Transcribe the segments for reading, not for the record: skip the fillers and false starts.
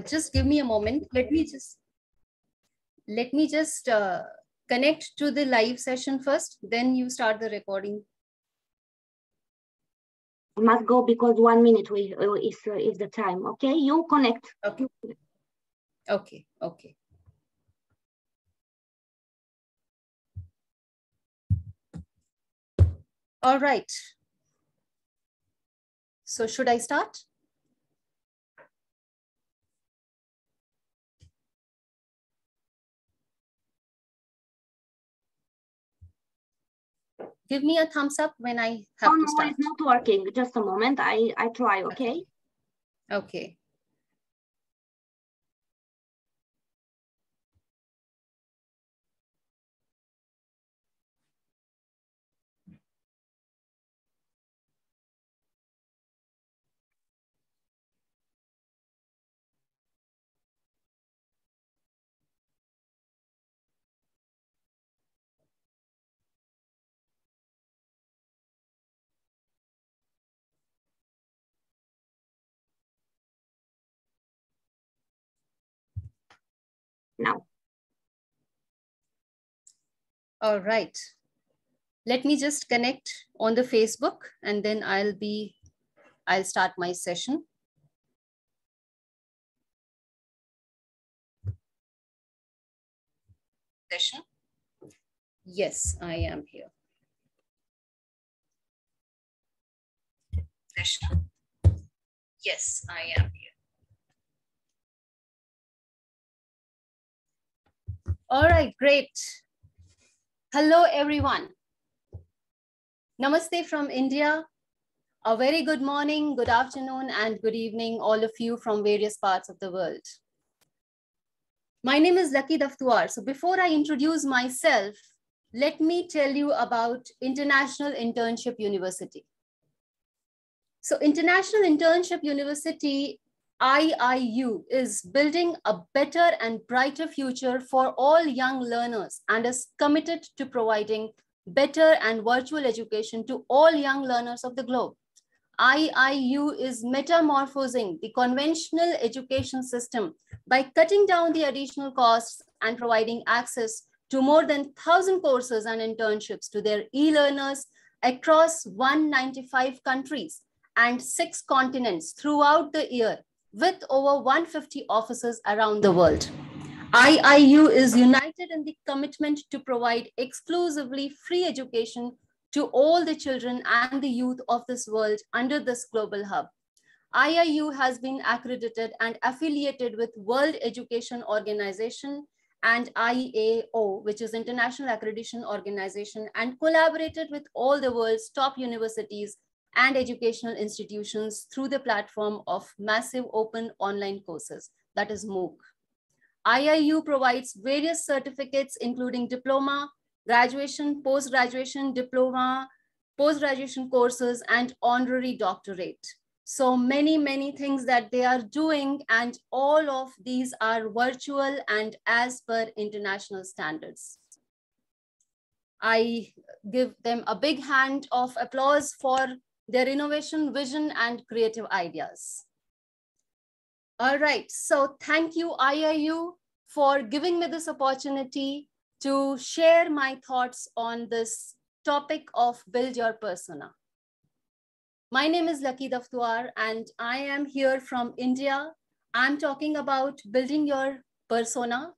Just give me a moment. Let me just connect to the live session first, then you start the recording. Must go because 1 minute is the time. Okay, you connect. Okay. Okay. Okay. All right. So should I start? Give me a thumbs up when I have to start. No, it's not working. Just a moment. I try, okay? Okay. Now. All right. Let me just connect on the Facebook and then I'll start my session. Yes, I am here. Yes, I am here. All right, great. Hello, everyone. Namaste from India. A very good morning, good afternoon, and good evening, all of you from various parts of the world. My name is Lucky Daftuar. So before I introduce myself, let me tell you about International Internship University. So International Internship University, IIU, is building a better and brighter future for all young learners and is committed to providing better and virtual education to all young learners of the globe. IIU is metamorphosing the conventional education system by cutting down the additional costs and providing access to more than 1,000 courses and internships to their e-learners across 195 countries and 6 continents throughout the year, with over 150 offices around the world. IIU is united in the commitment to provide exclusively free education to all the children and the youth of this world under this global hub. IIU has been accredited and affiliated with World Education Organization and IAO, which is International Accreditation Organization, and collaborated with all the world's top universities and educational institutions through the platform of massive open online courses, that is MOOC. IIU provides various certificates, including diploma, graduation, post-graduation diploma, post-graduation courses, and honorary doctorate. So many things that they are doing, and all of these are virtual and as per international standards. I give them a big hand of applause for their innovation, vision, and creative ideas. All right, so thank you, IIU, for giving me this opportunity to share my thoughts on this topic of build your persona. My name is Lucky Daftuar and I am here from India. I'm talking about building your persona.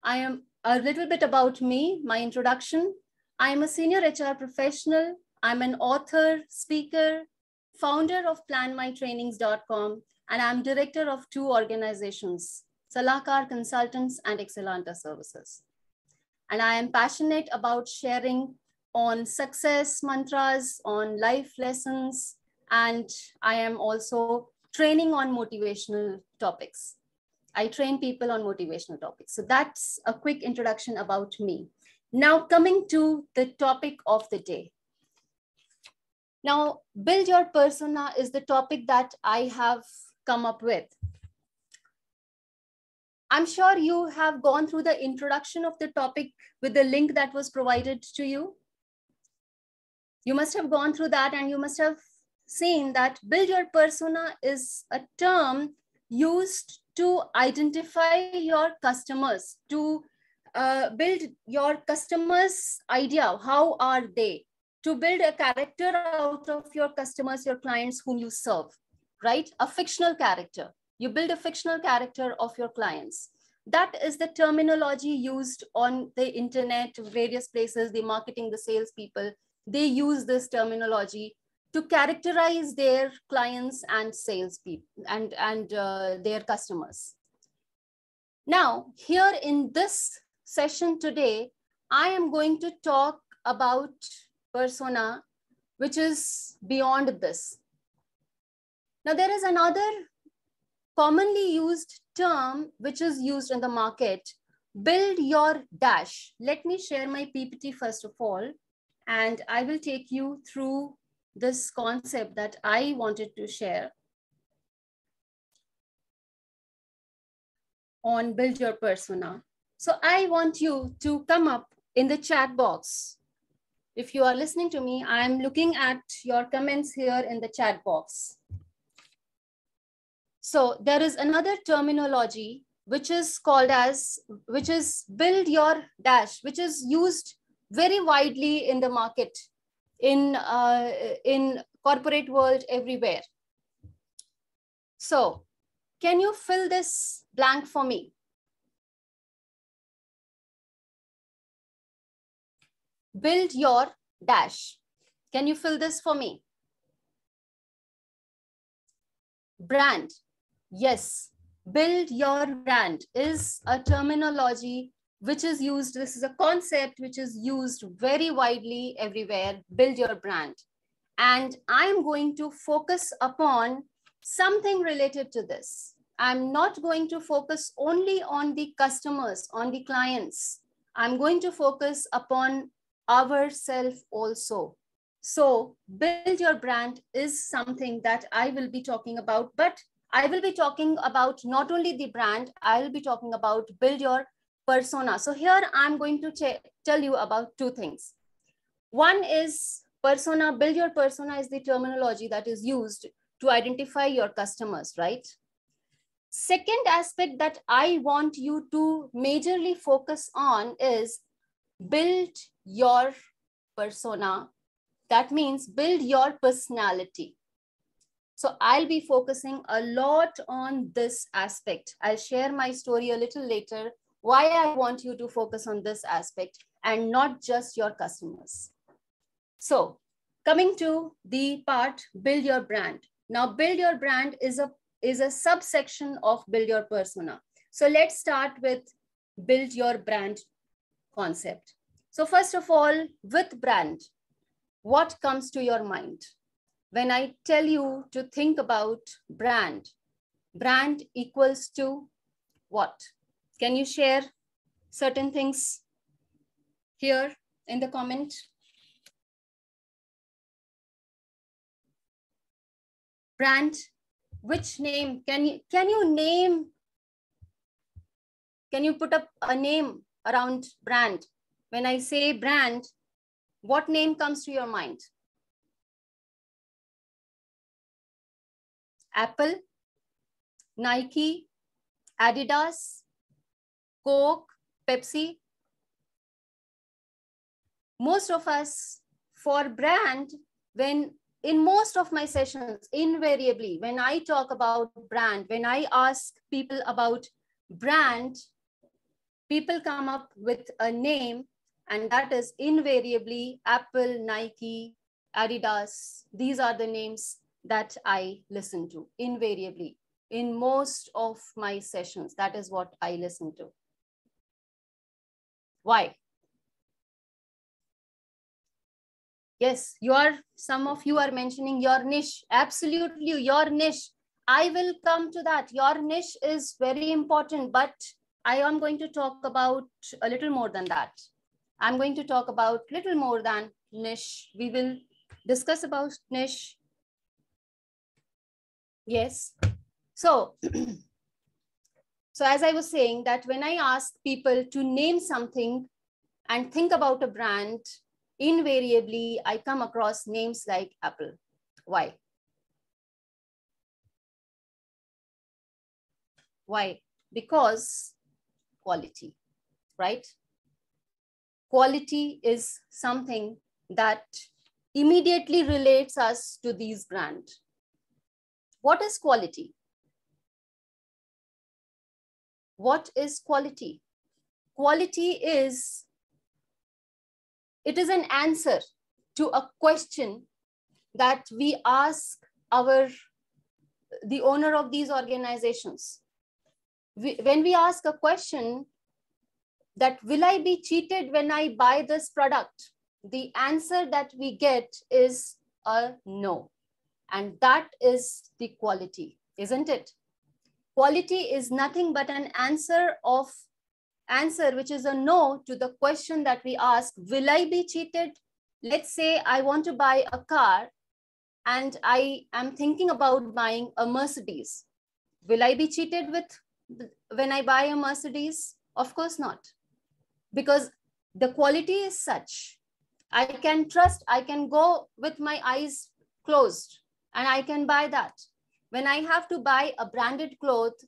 I am a little bit about me, my introduction. I am a senior HR professional. I'm an author, speaker, founder of planmytrainings.com, and I'm director of 2 organizations, Salahkar Consultants and Excellanta Services. And I am passionate about sharing on success mantras, on life lessons, and I am also training on motivational topics. I train people on motivational topics. So that's a quick introduction about me. Now coming to the topic of the day. Now, build your persona is the topic that I have come up with. I'm sure you have gone through the introduction of the topic with the link that was provided to you. You must have gone through that and you must have seen that build your persona is a term used to identify your customers, to build your customers' idea. How are they? To build a character out of your customers, your clients whom you serve, right? A fictional character. You build a fictional character of your clients. That is the terminology used on the internet, various places, the marketing, the salespeople. They use this terminology to characterize their clients and salespeople and their customers. Now, here in this session today, I am going to talk about persona, which is beyond this. Now, there is another commonly used term which is used in the market, build your dash. Let me share my PPT first of all, and I will take you through this concept that I wanted to share on build your persona. So I want you to come up in the chat box. If you are listening to me, I am looking at your comments here in the chat box. So there is another terminology which is called as, which is build your dash, which is used very widely in the market, in corporate world, everywhere. So can you fill this blank for me? Build your dash. Can you fill this for me? Brand. Yes, build your brand is a terminology which is used. This is a concept which is used very widely everywhere. Build your brand. And I'm going to focus upon something related to this. I'm not going to focus only on the customers, on the clients. I'm going to focus upon ourselves also. So build your brand is something that I will be talking about, but I will be talking about not only the brand, I will be talking about build your persona. So here I'm going to tell you about two things. One is persona. Build your persona is the terminology that is used to identify your customers, right? Second aspect that I want you to majorly focus on is build your persona. That means build your personality. So I'll be focusing a lot on this aspect. I'll share my story a little later, why I want you to focus on this aspect and not just your customers. So coming to the part, build your brand. Now, build your brand is a subsection of build your persona. So let's start with build your brand concept. So first of all, with brand, what comes to your mind? When I tell you to think about brand, brand equals to what? Can you share certain things here in the comment? Brand, which name? Can you name? Can you put up a name around brand? When I say brand, what name comes to your mind? Apple, Nike, Adidas, Coke, Pepsi. Most of us, for brand, when in most of my sessions, invariably, when I talk about brand, when I ask people about brand, people come up with a name, and that is invariably Apple, Nike, Adidas. These are the names that I listen to invariably in most of my sessions. That is what I listen to. Why? Yes, some of you are mentioning your niche. Absolutely, your niche. I will come to that. Your niche is very important, but I am going to talk about a little more than that. I'm going to talk about little more than niche. We will discuss about niche. Yes. So as I was saying, that when I ask people to name something and think about a brand, invariably I come across names like Apple. Why? Why? Because quality, right? Quality is something that immediately relates us to these brands. What is quality? What is quality? Quality is, it is an answer to a question that we ask the owner of these organizations. When we ask a question that will I be cheated when I buy this product, the answer that we get is a no. And that is the quality, isn't it? Quality is nothing but an answer which is a no to the question that we ask, will I be cheated? Let's say I want to buy a car and I am thinking about buying a Mercedes. Will I be cheated when I buy a Mercedes? Of course not. Because the quality is such, I can trust, I can go with my eyes closed and I can buy that. When I have to buy a branded cloth,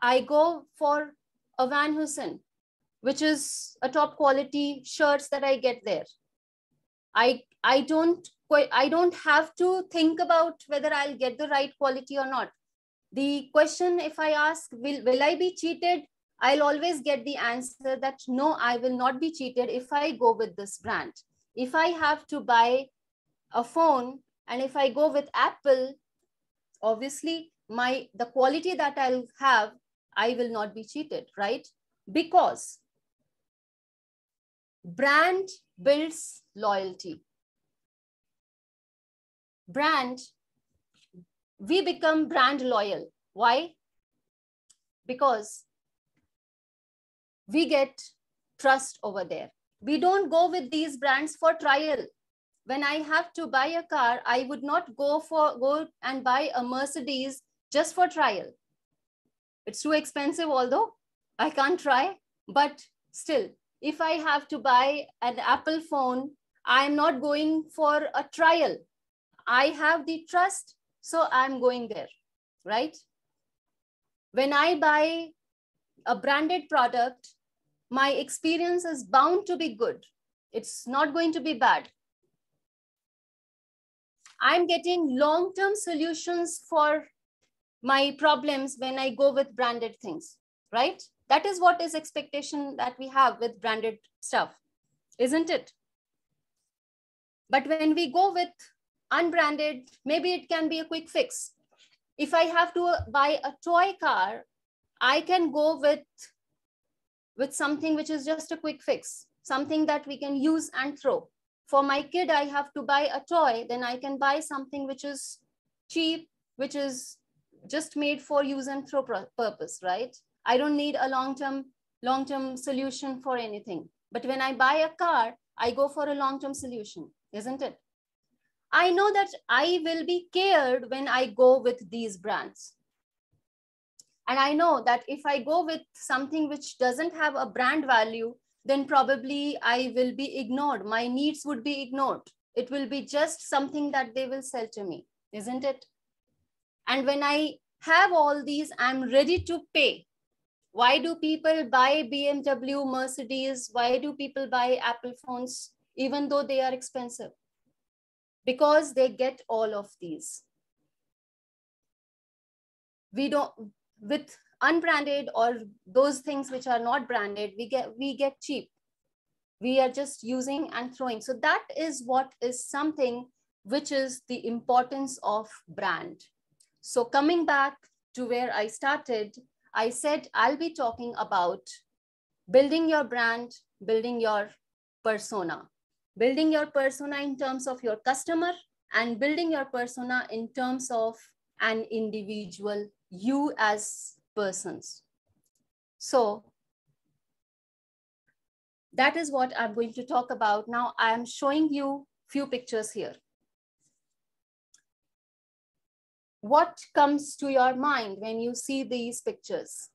I go for a Van Heusen, which is a top quality shirts that I get there. I don't have to think about whether I'll get the right quality or not. The question, if I ask, will I be cheated? I'll always get the answer that no, I will not be cheated if I go with this brand. If I have to buy a phone and if I go with Apple, obviously the quality that I'll have, I will not be cheated, right? Because brand builds loyalty. We become brand loyal. Why? Because we get trust over there. We don't go with these brands for trial. When I have to buy a car, I would not go and buy a Mercedes just for trial. It's too expensive, although I can't try, but still, if I have to buy an Apple phone, I'm not going for a trial. I have the trust, so I'm going there, right? When I buy a branded product, my experience is bound to be good. It's not going to be bad. I'm getting long-term solutions for my problems when I go with branded things, right? That is what is expectation that we have with branded stuff, isn't it? But when we go with unbranded, maybe it can be a quick fix. If I have to buy a toy car, I can go with something which is just a quick fix, something that we can use and throw. For my kid, I have to buy a toy, then I can buy something which is cheap, which is just made for use and throw purpose, right? I don't need a long-term solution for anything. But when I buy a car, I go for a long-term solution, isn't it? I know that I will be cared when I go with these brands. And I know that if I go with something which doesn't have a brand value, then probably I will be ignored. My needs would be ignored. It will be just something that they will sell to me, isn't it? And when I have all these, I'm ready to pay. Why do people buy BMW, Mercedes? Why do people buy Apple phones, even though they are expensive? Because they get all of these. We don't, with unbranded or those things which are not branded, we get cheap. We are just using and throwing. So that is what is something which is the importance of brand. So coming back to where I started, I said I'll be talking about building your brand, building your persona. Building your persona in terms of your customer and building your persona in terms of an individual, you as persons. So that is what I'm going to talk about. Now I am showing you few pictures here. What comes to your mind when you see these pictures?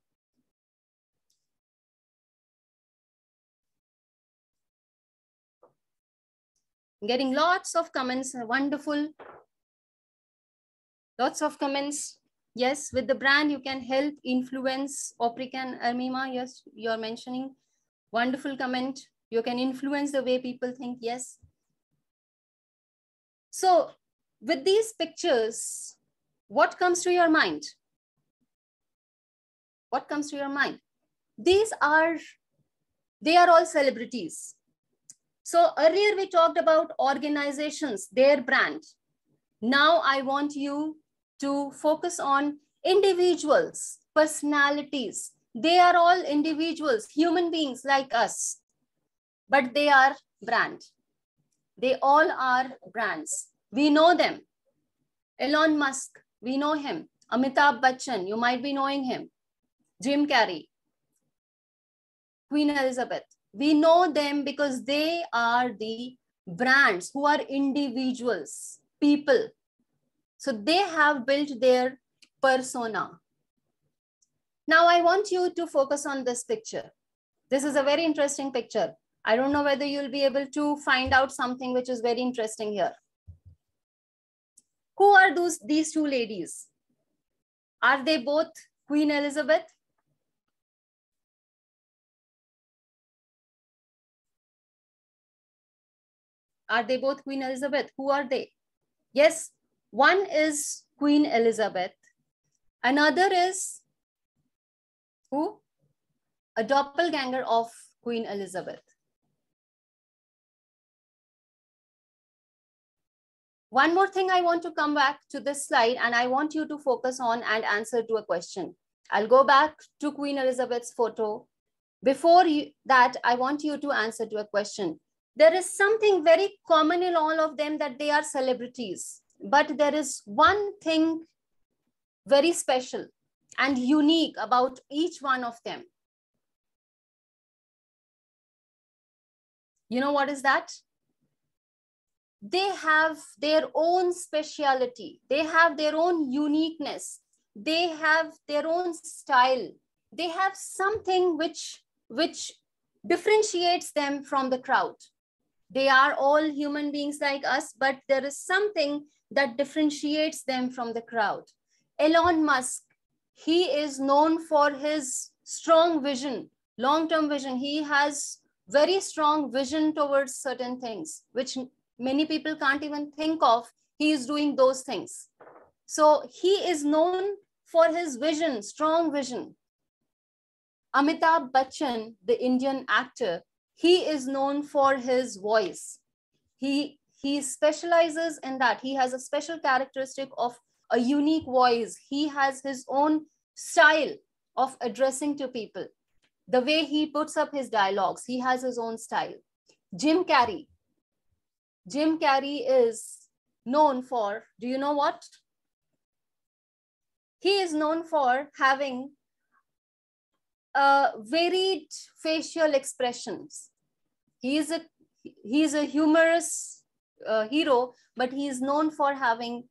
I'm getting lots of comments, wonderful. Lots of comments. Yes, with the brand, you can help influence Oprican Armima. Yes, you're mentioning. Wonderful comment. You can influence the way people think. Yes. So with these pictures, what comes to your mind? What comes to your mind? They are all celebrities. So earlier we talked about organizations, their brand. Now I want you to focus on individuals, personalities. They are all individuals, human beings like us, but they are brand. They all are brands. We know them. Elon Musk, we know him. Amitabh Bachchan, you might be knowing him. Jim Carrey, Queen Elizabeth. We know them because they are the brands who are individuals, people. So they have built their persona. Now I want you to focus on this picture. This is a very interesting picture. I don't know whether you'll be able to find out something which is very interesting here. Who are these two ladies? Are they both Queen Elizabeth? Are they both Queen Elizabeth? Who are they? Yes, one is Queen Elizabeth. Another is who? A doppelganger of Queen Elizabeth. One more thing, I want to come back to this slide and I want you to focus on and answer to a question. I'll go back to Queen Elizabeth's photo. Before that, I want you to answer to a question. There is something very common in all of them, that they are celebrities. But there is one thing very special and unique about each one of them. You know what is that? They have their own speciality. They have their own uniqueness. They have their own style. They have something which differentiates them from the crowd. They are all human beings like us, but there is something that differentiates them from the crowd. Elon Musk, he is known for his strong vision, long-term vision. He has very strong vision towards certain things, which many people can't even think of. He is doing those things. So he is known for his vision, strong vision. Amitabh Bachchan, the Indian actor, he is known for his voice. He specializes in that. He has a special characteristic of a unique voice. He has his own style of addressing to people. The way he puts up his dialogues, he has his own style. Jim Carrey. Jim Carrey is known for, do you know what? He is known for having varied facial expressions. He is a humorous hero, but he is known for having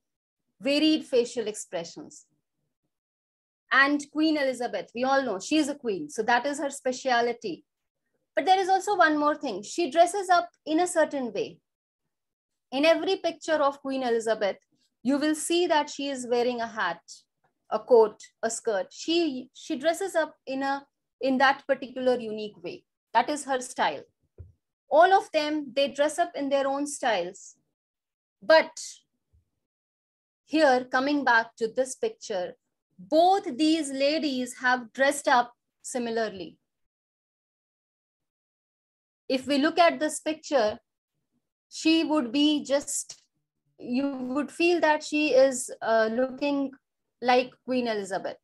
varied facial expressions. And Queen Elizabeth, we all know she is a queen, so that is her speciality. But there is also one more thing. She dresses up in a certain way. In every picture of Queen Elizabeth, you will see that she is wearing a hat, a coat, a skirt. She dresses up in that particular unique way. That is her style. All of them, they dress up in their own styles. But here, coming back to this picture, both these ladies have dressed up similarly. If we look at this picture, she would be just, you would feel that she is looking like Queen Elizabeth.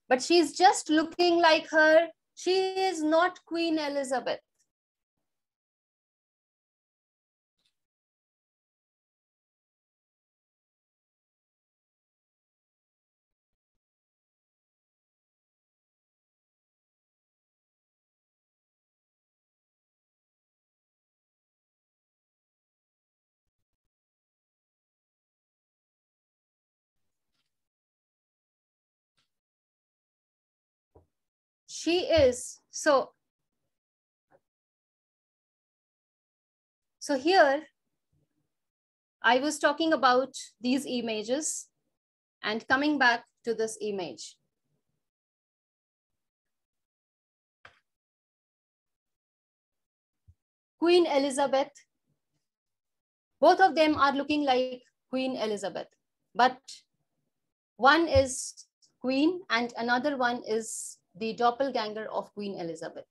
But she's just looking like her. She is not Queen Elizabeth. She is, so here I was talking about these images, and coming back to this image. Queen Elizabeth, both of them are looking like Queen Elizabeth, but one is Queen and another one is the doppelganger of Queen Elizabeth.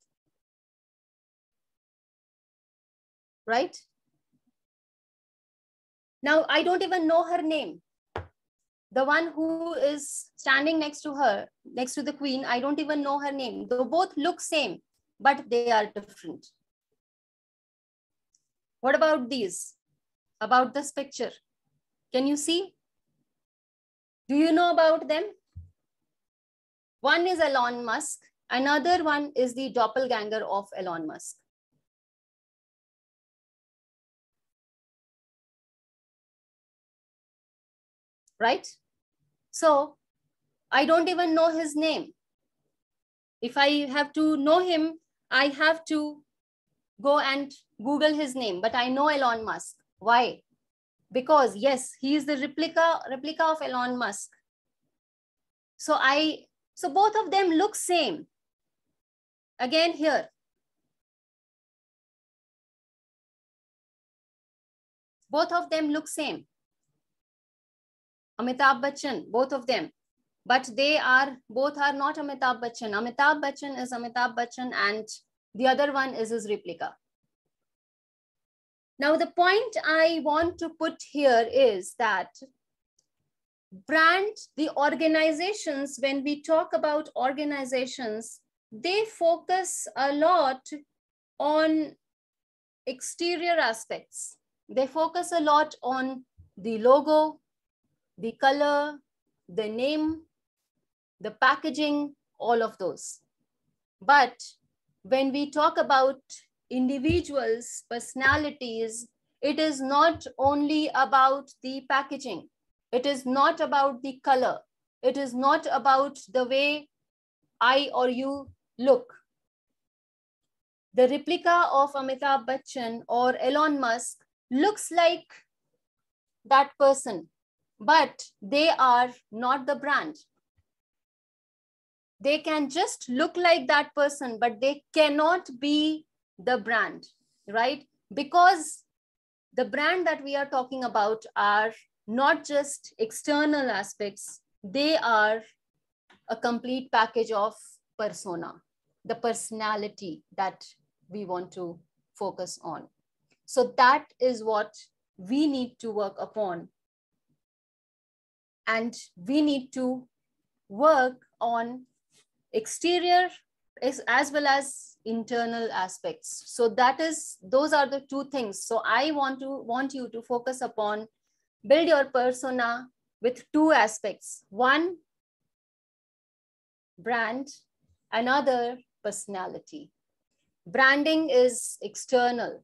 Right? Now, I don't even know her name. The one who is standing next to her, next to the Queen, I don't even know her name. They both look same, but they are different. What about these? About this picture? Can you see? Do you know about them? One is Elon Musk. Another one is the doppelganger of Elon Musk. Right? So I don't even know his name. If I have to know him, I have to go and Google his name, but I know Elon Musk. Why? Because yes, he is the replica of Elon Musk. So both of them look same. Again here. Both of them look same. Amitabh Bachchan, both of them. But both are not Amitabh Bachchan. Amitabh Bachchan is Amitabh Bachchan and the other one is his replica. Now, the point I want to put here is that the organizations, when we talk about organizations, they focus a lot on exterior aspects. They focus a lot on the logo, the color, the name, the packaging, all of those. But when we talk about individuals, personalities, it is not only about the packaging. It is not about the color. It is not about the way I or you look. The replica of Amitabh Bachchan or Elon Musk looks like that person, but they are not the brand. They can just look like that person, but they cannot be the brand, right? Because the brand that we are talking about are not just external aspects, they are a complete package of persona, the personality that we want to focus on. So that is what we need to work upon. And we need to work on exterior as well as internal aspects. So those are the two things. So I want you to focus upon build your persona with two aspects. One, brand, another, personality. Branding is external.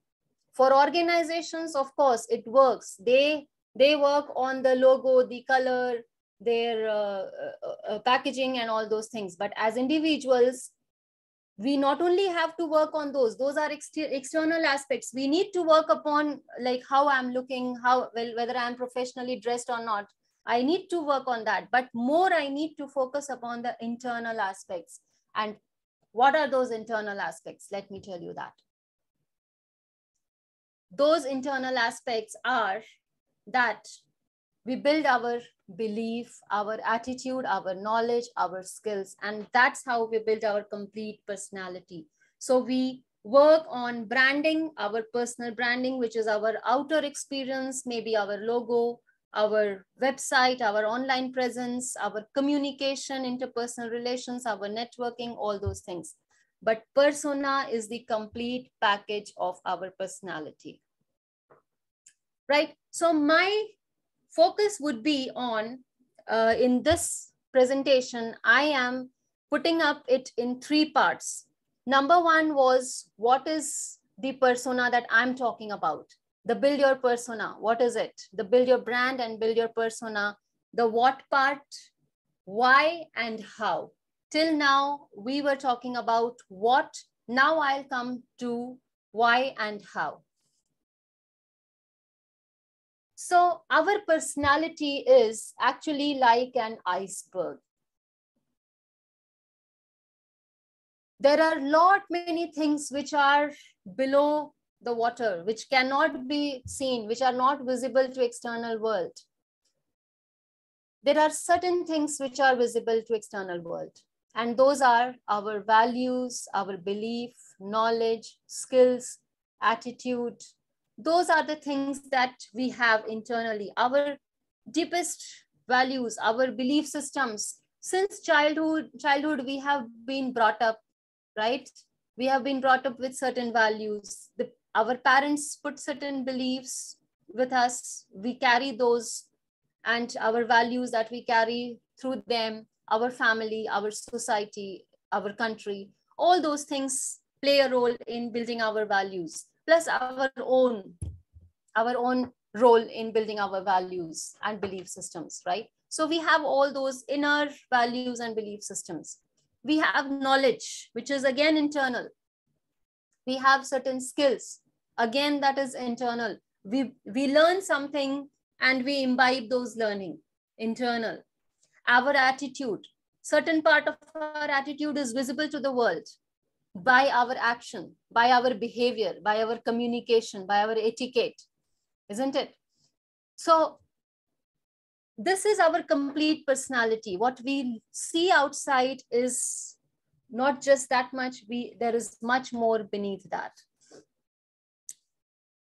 For organizations, of course, it works. They work on the logo, the color, their packaging and all those things. But as individuals, we not only have to work on those are external aspects. We need to work upon like how I'm looking, whether I'm professionally dressed or not. I need to work on that, but more I need to focus upon the internal aspects. And what are those internal aspects? Let me tell you that. Those internal aspects are that we build our belief, our attitude, our knowledge, our skills, and that's how we build our complete personality. So we work on branding, our personal branding, which is our outer experience, maybe our logo, our website, our online presence, our communication, interpersonal relations, our networking, all those things. But persona is the complete package of our personality. Right? So my focus would be on, in this presentation, I am putting up it in 3 parts. Number 1 was, what is the persona that I'm talking about? The build your persona, what is it? The build your brand and build your persona. The what part, why and how. Till now, we were talking about what. Now I'll come to why and how. So our personality is actually like an iceberg. There are many things which are below the water, which cannot be seen, which are not visible to external world. There are certain things which are visible to external world. And those are our values, our belief, knowledge, skills, attitude. Those are the things that we have internally, our deepest values, our belief systems. Since childhood, we have been brought up, right? We have been brought up with certain values. Our parents put certain beliefs with us. We carry those, and our values that we carry through them, our family, our society, our country, all those things play a role in building our values, plus our own role in building our values and belief systems, right? So we have all those inner values and belief systems. We have knowledge, which is again internal. We have certain skills, again, that is internal. We learn something and we imbibe those learning, internal. Our attitude, certain part of our attitude is visible to the world by our action, by our behavior, by our communication, by our etiquette, isn't it? So this is our complete personality. What we see outside is not just that much, there is much more beneath that.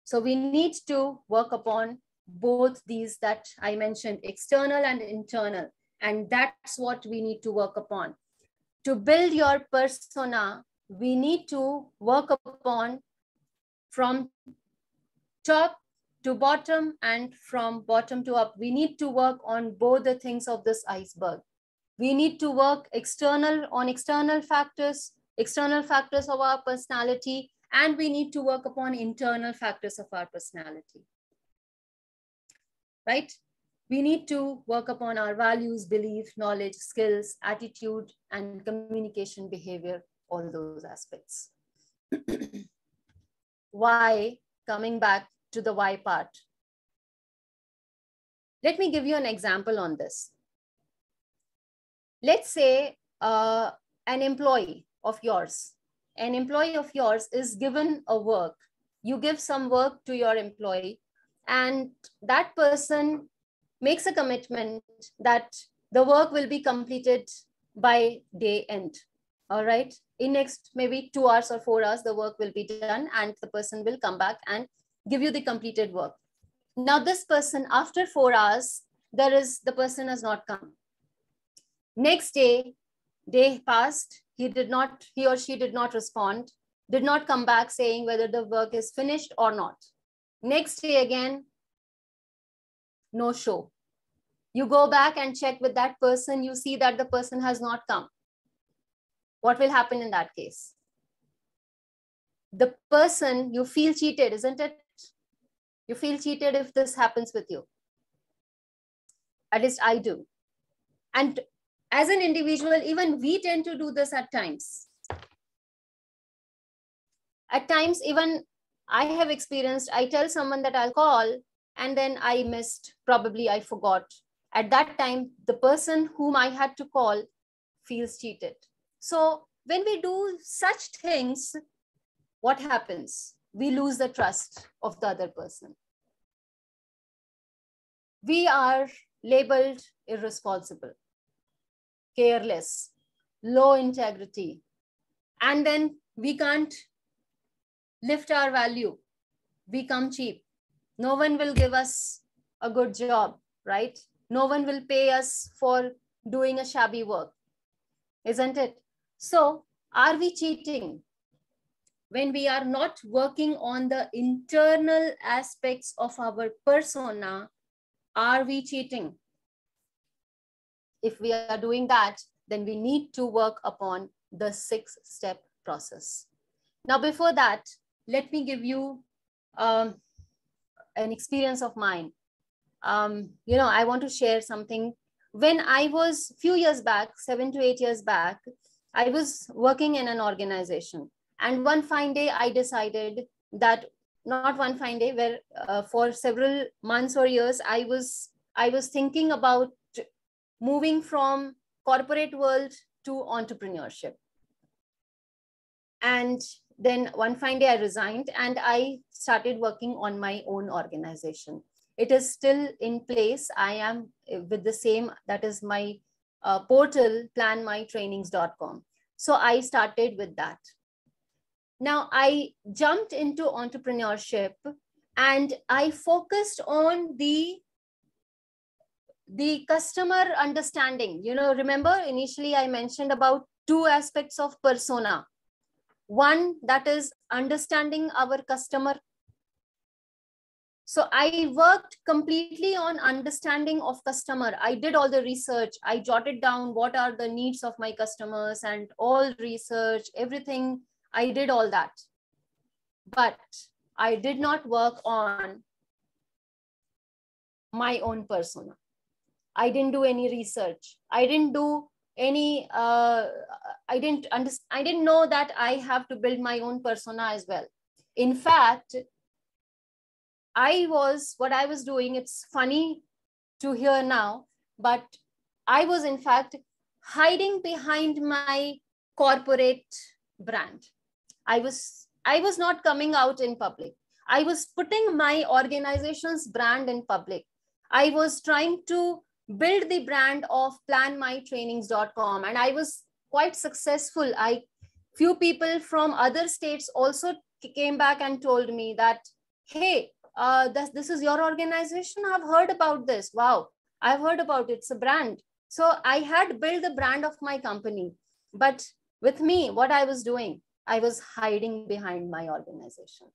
So we need to work upon both these that I mentioned, external and internal. And that's what we need to work upon. To build your persona, we need to work upon from top to bottom and from bottom to up. We need to work on both the things of this iceberg. We need to work on external factors of our personality, and we need to work upon internal factors of our personality, right? We need to work upon our values, belief, knowledge, skills, attitude, and communication behavior, all those aspects. Why? Coming back to the why part. Let me give you an example on this. Let's say an employee of yours is given a work. You give some work to your employee, and that person makes a commitment that the work will be completed by day end. All right. In next maybe 2 hours or 4 hours, the work will be done and the person will come back and give you the completed work. Now this person, after 4 hours, the person has not come. Next day passed, he or she did not respond, did not come back saying whether the work is finished or not. Next day again, no show. You go back and check with that person, you see that the person has not come. What will happen in that case? The person, you feel cheated, isn't it? You feel cheated if this happens with you. At least I do. And as an individual, even we tend to do this at times. At times, even I have experienced, I tell someone that I'll call and then I missed, probably I forgot. At that time, the person whom I had to call feels cheated. So when we do such things, what happens? We lose the trust of the other person. We are labeled irresponsible, careless, low integrity, and then we can't lift our value. We come cheap. No one will give us a good job, right? No one will pay us for doing a shabby work, isn't it? So are we cheating? When we are not working on the internal aspects of our persona, are we cheating? If we are doing that, then we need to work upon the 6-step process. Now, before that, let me give you an experience of mine. I want to share something. When I was a few years back, 7 to 8 years back, I was working in an organization. And one fine day, I decided that not one fine day, where for several months or years, I was thinking about moving from corporate world to entrepreneurship. And then one fine day I resigned and I started working on my own organization. It is still in place. I am with the same, that is my portal, planmytrainings.com. So I started with that. Now I jumped into entrepreneurship and I focused on the customer understanding. You know, remember initially I mentioned about two aspects of persona. One, that is understanding our customer. So I worked completely on understanding of customer. I did all the research. I jotted down what are the needs of my customers and all research, everything. I did all that. But I did not work on my own persona. I didn't do any research. I didn't do any, I didn't know that I have to build my own persona as well. In fact, what I was doing, it's funny to hear now, but I was in fact hiding behind my corporate brand. I was not coming out in public. I was putting my organization's brand in public. I was trying to build the brand of planmytrainings.com, and I was quite successful. Few people from other states also came back and told me that, hey, this is your organization. I've heard about this. Wow, I've heard about it. It's a brand. So I had built the brand of my company. But with me, what I was doing, I was hiding behind my organization.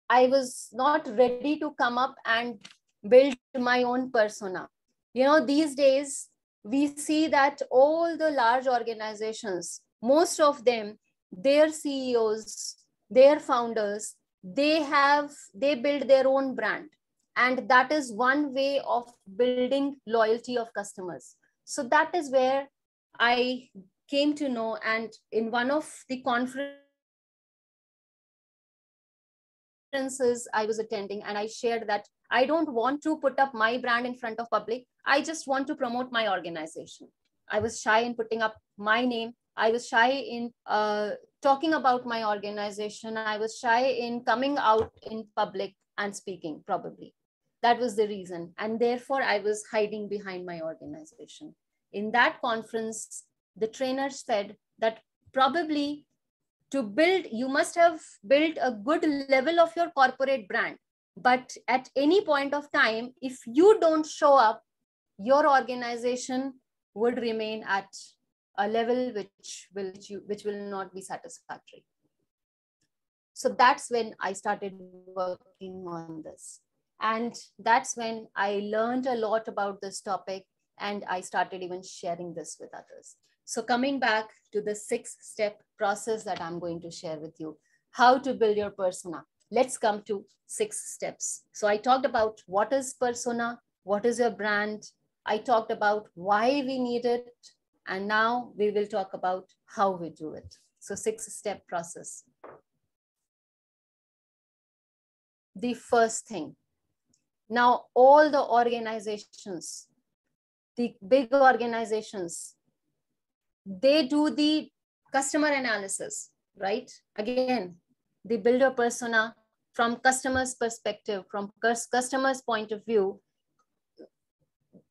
I was not ready to come up and build my own persona. You know, these days, we see that all the large organizations, most of them, their CEOs, their founders, they build their own brand. And that is one way of building loyalty of customers. So that is where I came to know. And in one of the conferences I was attending, and I shared that I don't want to put up my brand in front of public. I just want to promote my organization. I was shy in putting up my name. I was shy in talking about my organization. I was shy in coming out in public and speaking, probably. That was the reason. And therefore, I was hiding behind my organization. In that conference, the trainer said that probably to build, you must have built a good level of your corporate brand. But at any point of time, if you don't show up, your organization would remain at a level which will not be satisfactory. So that's when I started working on this. And that's when I learned a lot about this topic, and I started even sharing this with others. So coming back to the 6-step process that I'm going to share with you, how to build your persona. Let's come to 6 steps. So I talked about what is persona, what is your brand. I talked about why we need it. And now we will talk about how we do it. So 6-step process. The first thing. Now, all the organizations, the big organizations, they do the customer analysis, right? Again, they build a persona from customer's perspective, from customer's point of view.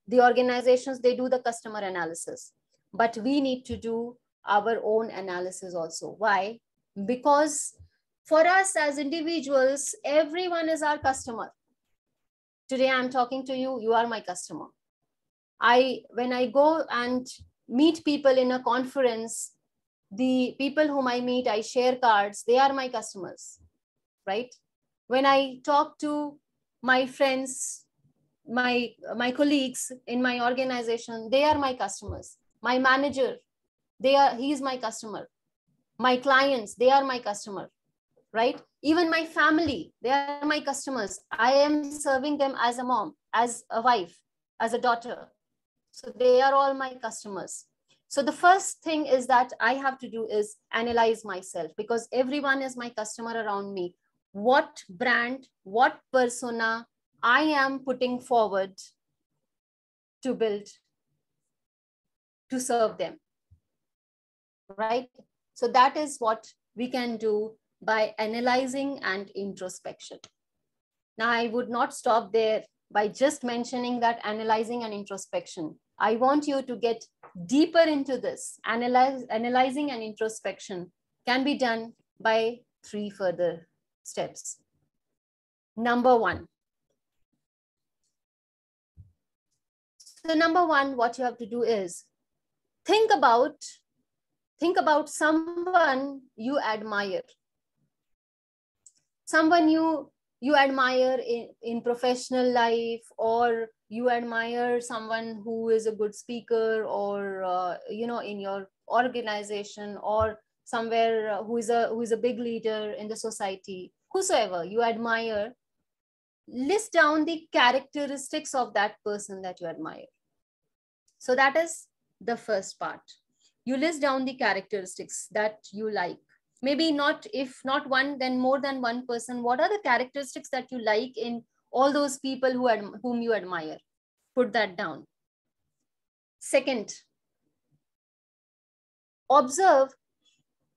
The organizations, they do the customer analysis, but we need to do our own analysis also. Why? Because for us as individuals, everyone is our customer. Today I'm talking to you, you are my customer. When I go and meet people in a conference, the people whom I meet, I share cards, they are my customers, right? When I talk to my friends, my colleagues in my organization, they are my customers. My manager, he is my customer. My clients, they are my customer, right? Even my family, they are my customers. I am serving them as a mom, as a wife, as a daughter. So they are all my customers. So the first thing is that I have to do is analyze myself, because everyone is my customer around me. what brand, what persona I am putting forward to build, to serve them, right? So that is what we can do by analyzing and introspection. Now, I would not stop there by just mentioning that analyzing and introspection. I want you to get deeper into this. Analyzing and introspection can be done by 3 further steps. Number 1. So number 1, what you have to do is think about someone you admire. Someone you admire in professional life, or you admire someone who is a good speaker, or in your organization, or somewhere who is a big leader in the society. Whosoever you admire, list down the characteristics of that person that you admire. So that is the first part. You list down the characteristics that you like. Maybe not, if not one, then more than one person. What are the characteristics that you like in all those people whom you admire? Put that down. Second, observe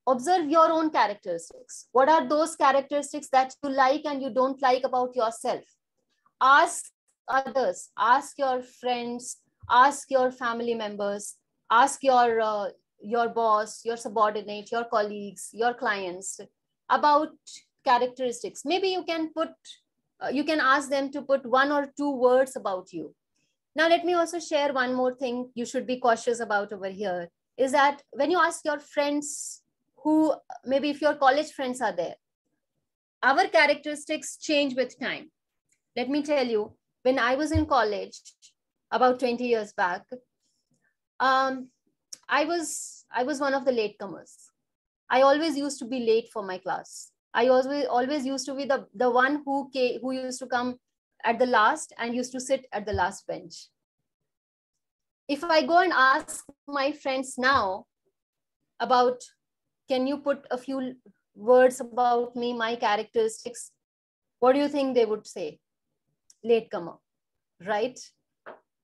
your own characteristics. What are those characteristics that you like and you don't like about yourself? Ask others, ask your friends, ask your family members, ask your boss, your subordinate, your colleagues, your clients about characteristics. Maybe you can ask them to put 1 or 2 words about you. Now, let me also share one more thing you should be cautious about over here, is that when you ask your friends, who maybe if your college friends are there, our characteristics change with time. Let me tell you, when I was in college about 20 years back, I was one of the latecomers. I always used to be late for my class. I always used to be the one who used to come at the last and used to sit at the last bench. If I go and ask my friends now about, can you put a few words about me, my characteristics, what do you think they would say? Latecomer, right?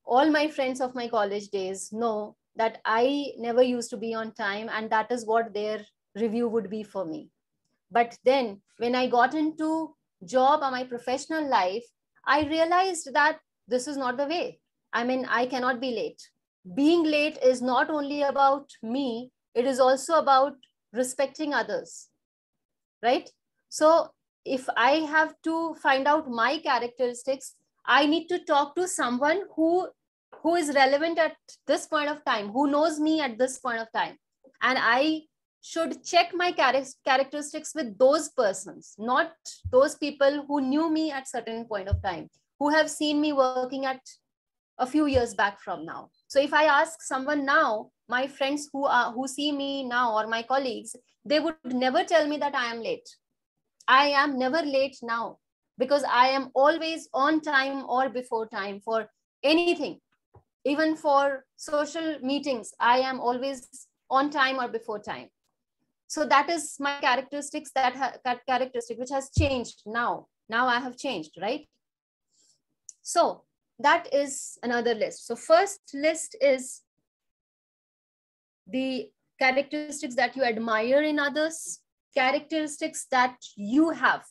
All my friends of my college days know that I never used to be on time, and that is what their review would be for me. But then when I got into job or my professional life, I realized that this is not the way. I mean, I cannot be late. Being late is not only about me, it is also about respecting others, right? So if I have to find out my characteristics, I need to talk to someone who is relevant at this point of time, who knows me at this point of time. And I should check my characteristics with those persons, not those people who knew me at certain point of time, who have seen me working at a few years back from now. So if I ask someone now, my friends who see me now, or my colleagues, they would never tell me that I am late. I am never late now, because I am always on time or before time for anything. Even for social meetings, I am always on time or before time. So that is my characteristics, characteristic which has changed now. Now I have changed, right? So that is another list. So first list is the characteristics that you admire in others, characteristics that you have.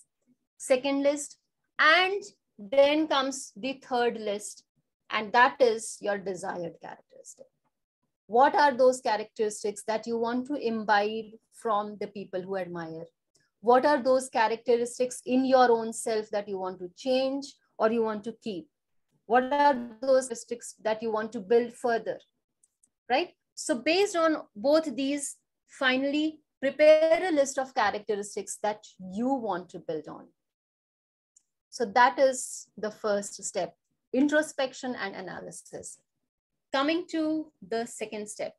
Second list, and then comes the third list, and that is your desired characteristic. What are those characteristics that you want to imbibe from the people who admire? What are those characteristics in your own self that you want to change or you want to keep? What are those characteristics that you want to build further, right? So based on both these, finally, prepare a list of characteristics that you want to build on. So that is the first step, introspection and analysis. Coming to the second step.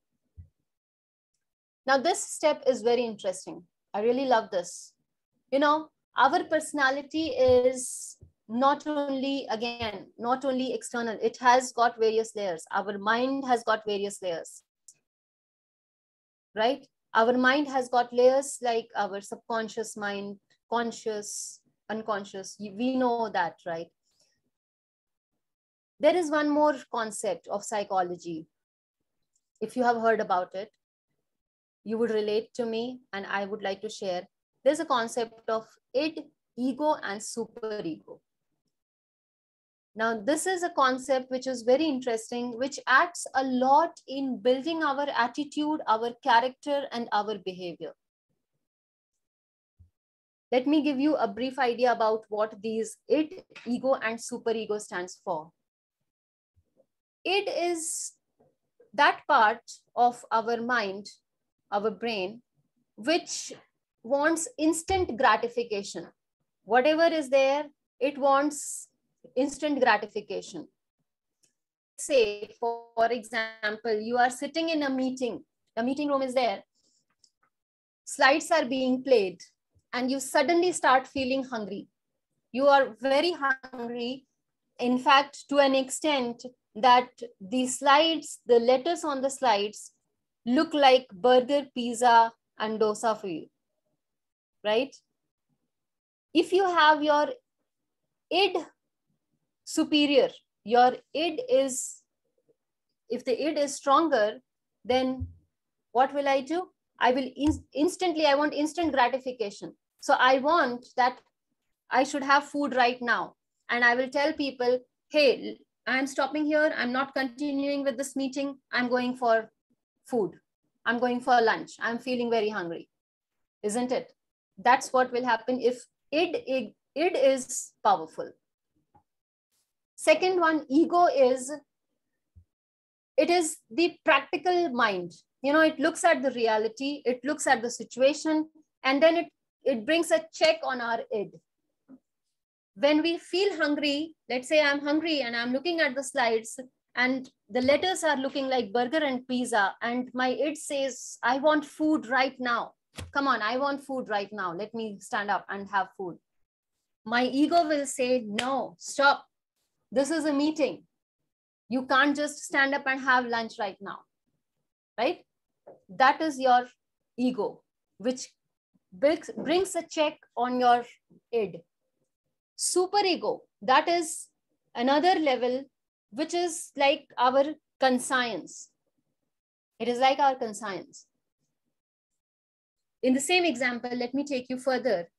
Now this step is very interesting. I really love this. You know, our personality is not only external, it has got various layers. Our mind has got various layers, right? Our mind has got layers like our subconscious mind, conscious, unconscious. We know that, right? There is one more concept of psychology. If you have heard about it, you would relate to me, and I would like to share. There's a concept of id, ego, and superego. Now, this is a concept which is very interesting, which acts a lot in building our attitude, our character, and our behavior. Let me give you a brief idea about what these id, ego, and superego stands for. Id is that part of our mind, our brain, which wants instant gratification. Whatever is there, it wants instant gratification. Say, for example, you are sitting in a meeting, the meeting room is there, slides are being played, and you suddenly start feeling hungry. You are very hungry, in fact, to an extent that the slides, the letters on the slides look like burger, pizza, and dosa for you, right? If you have your id superior, your id is, if the id is stronger, then what will I do? I will instantly, I want instant gratification. So I want that I should have food right now. And I will tell people, hey, I'm stopping here. I'm not continuing with this meeting. I'm going for food. I'm going for lunch. I'm feeling very hungry. Isn't it? That's what will happen if id is powerful. Second one, ego is, it is the practical mind. You know, it looks at the reality, it looks at the situation, and then it brings a check on our id. When we feel hungry, let's say I'm hungry and I'm looking at the slides and the letters are looking like burger and pizza, and my id says, I want food right now. Come on, I want food right now. Let me stand up and have food. My ego will say, no, stop. This is a meeting. You can't just stand up and have lunch right now, right? That is your ego, which brings a check on your id. Superego, that is another level, which is like our conscience. It is like our conscience. In the same example, let me take you further.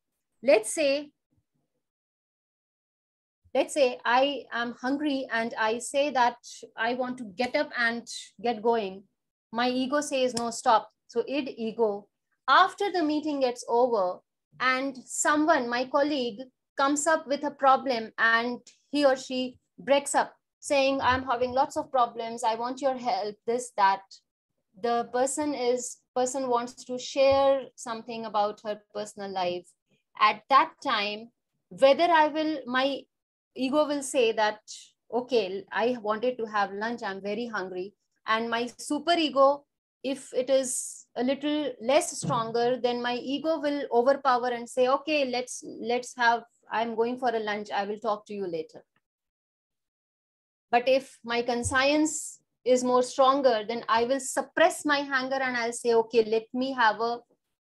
Let's say I am hungry and I say that I want to get up and get going. My ego says, no, stop. So id, ego. After the meeting gets over and someone, my colleague, comes up with a problem and he or she breaks up saying, I'm having lots of problems. I want your help, this, that. The person wants to share something about her personal life. At that time, whether my ego will say that, okay, I wanted to have lunch, I'm very hungry. And my superego, if it is a little less stronger, then my ego will overpower and say, okay, let's have, I'm going for a lunch, I will talk to you later. But if my conscience is more stronger, then I will suppress my anger and I'll say, okay, let me have a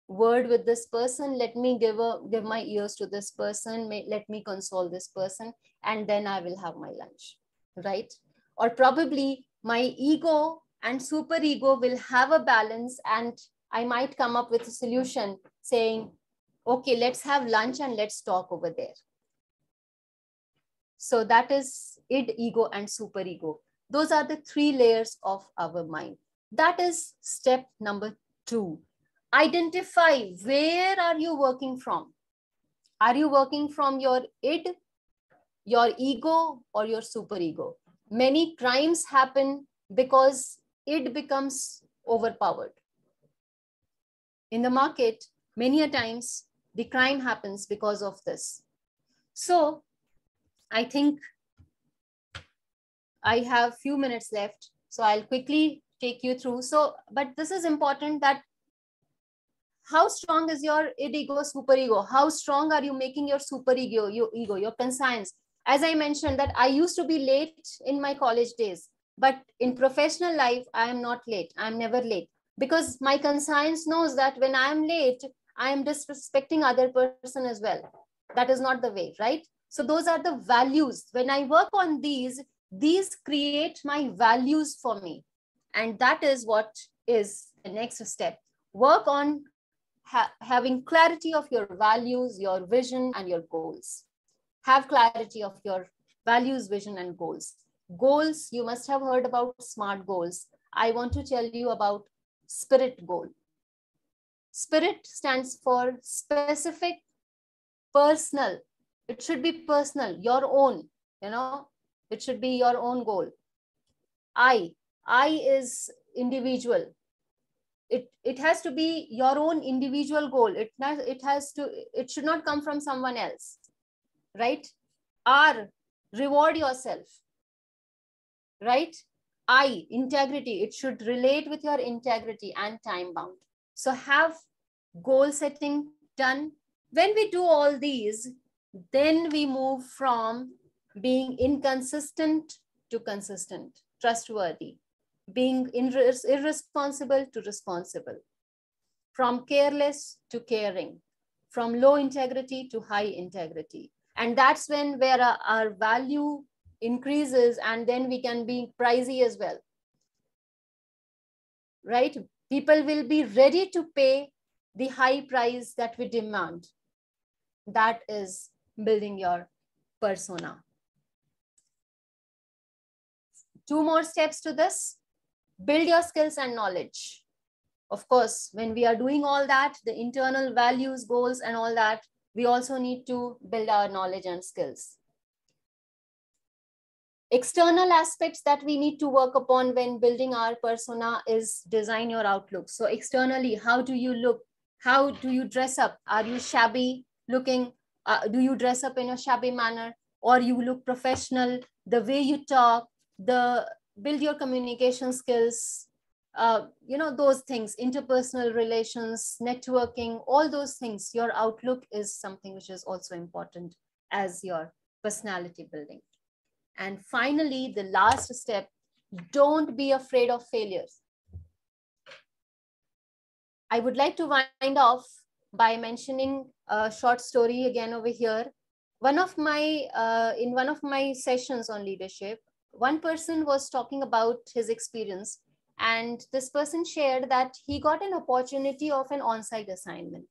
word with this person. Let me give my ears to this person. Let me console this person. And then I will have my lunch, right? Or probably my ego and superego will have a balance and I might come up with a solution saying, okay, let's have lunch and let's talk over there. So that is id, ego, and superego. Those are the three layers of our mind. That is step number 2. Identify where are you working from. Are you working from your id, your ego, or your superego? Many crimes happen because id becomes overpowered. In the market, many a times the crime happens because of this. So I think I have few minutes left, so I'll quickly take you through. So, but this is important, that how strong is your id, ego, superego? How strong are you making your superego, your ego, your conscience? As I mentioned that I used to be late in my college days, but in professional life, I am not late. I'm never late because my conscience knows that when I am late, I am disrespecting other person as well. That is not the way, right? So those are the values. When I work on these create my values for me. And that is what is the next step. Work on having clarity of your values, your vision, and your goals. Have clarity of your values, vision, and goals. Goals, you must have heard about SMART goals. I want to tell you about SPIRIT goal. SPIRIT stands for specific, personal. It should be personal, your own, it should be your own goal. I is individual. It has to be your own individual goal. It should not come from someone else, right? R, reward yourself, right? I, integrity. It should relate with your integrity and time bound. So have goal setting done. When we do all these, then we move from being inconsistent to consistent, trustworthy, being irresponsible to responsible, from careless to caring, from low integrity to high integrity. And that's where our value increases, and then we can be pricey as well, right? People will be ready to pay the high price that we demand. That is building your persona. 2 more steps to this. Build your skills and knowledge. Of course, when we are doing all that, the internal values, goals, and all that, we also need to build our knowledge and skills. External aspects that we need to work upon when building our persona is design your outlook. So externally, how do you look? How do you dress up? Are you shabby looking? Do you dress up in a shabby manner, or you look professional? The way you talk, build your communication skills, those things, interpersonal relations, networking, all those things. Your outlook is something which is also important as your personality building. And finally, the last step, don't be afraid of failures. I would like to wind off by mentioning a short story again over here. In one of my sessions on leadership, one person was talking about his experience, and this person shared that he got an opportunity of an on-site assignment.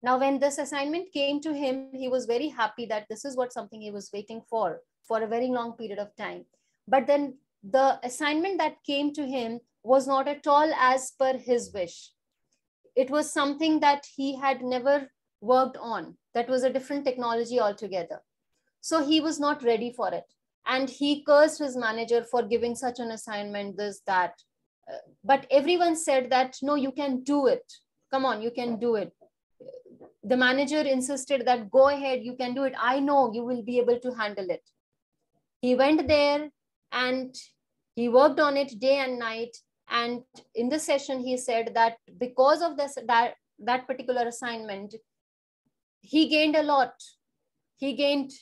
Now, when this assignment came to him, he was very happy that this is something he was waiting for a very long period of time. But then the assignment that came to him was not at all as per his wish. It was something that he had never worked on. That was a different technology altogether. So he was not ready for it. And he cursed his manager for giving such an assignment, this, that. But everyone said that, no, you can do it. Come on, you can do it. The manager insisted that, go ahead, you can do it. I know you will be able to handle it. He went there and he worked on it day and night. And in the session, he said that because of that particular assignment, he gained a lot. He gained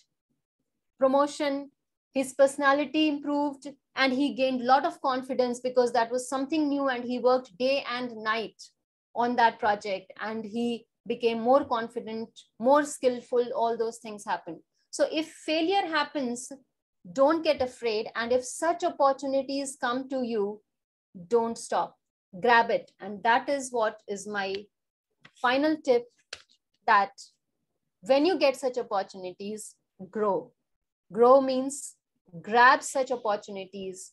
promotion, his personality improved, and he gained a lot of confidence because that was something new, and he worked day and night on that project, and he became more confident, more skillful. All those things happened. So if failure happens, don't get afraid. And if such opportunities come to you, don't stop, grab it. And that is what is my final tip, that when you get such opportunities, grow. Grow means grab such opportunities,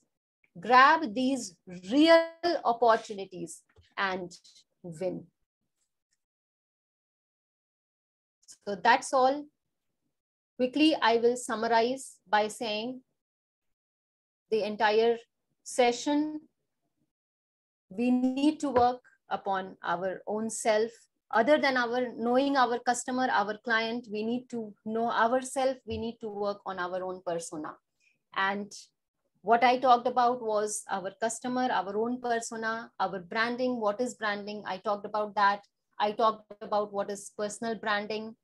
grab these real opportunities and win. So that's all. Quickly, I will summarize by saying the entire session, we need to work upon our own self. Other than knowing our customer, our client, we need to know ourselves. We need to work on our own persona. And what I talked about was our customer, our own persona, our branding. What is branding? I talked about that. I talked about what is personal branding.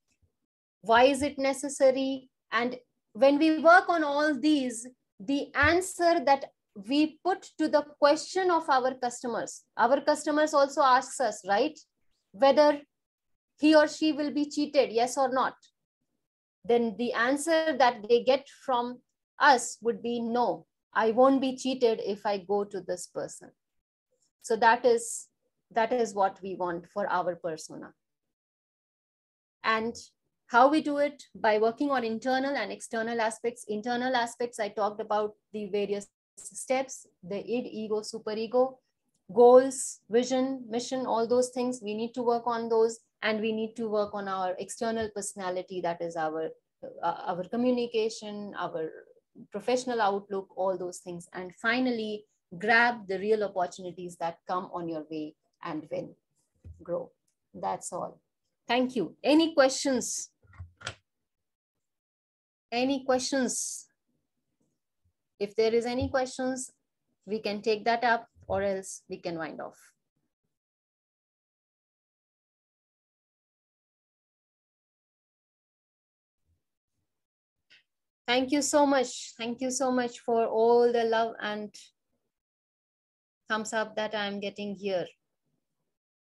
Why is it necessary? And when we work on all these, the answer that we put to the question of our customers also asks us, right? Whether he or she will be cheated, yes or not. then the answer that they get from us would be, no, I won't be cheated if I go to this person. So that is what we want for our persona. And how we do it? By working on internal and external aspects. Internal aspects, I talked about the various steps, the id, ego, superego, goals, vision, mission, all those things. We need to work on those, and we need to work on our external personality, that is our communication, our professional outlook, all those things. And finally, grab the real opportunities that come on your way and win, grow. That's all. Thank you. Any questions? Any questions? If there is any questions, we can take that up, or else we can wind off. Thank you so much. Thank you so much for all the love and thumbs up that I'm getting here.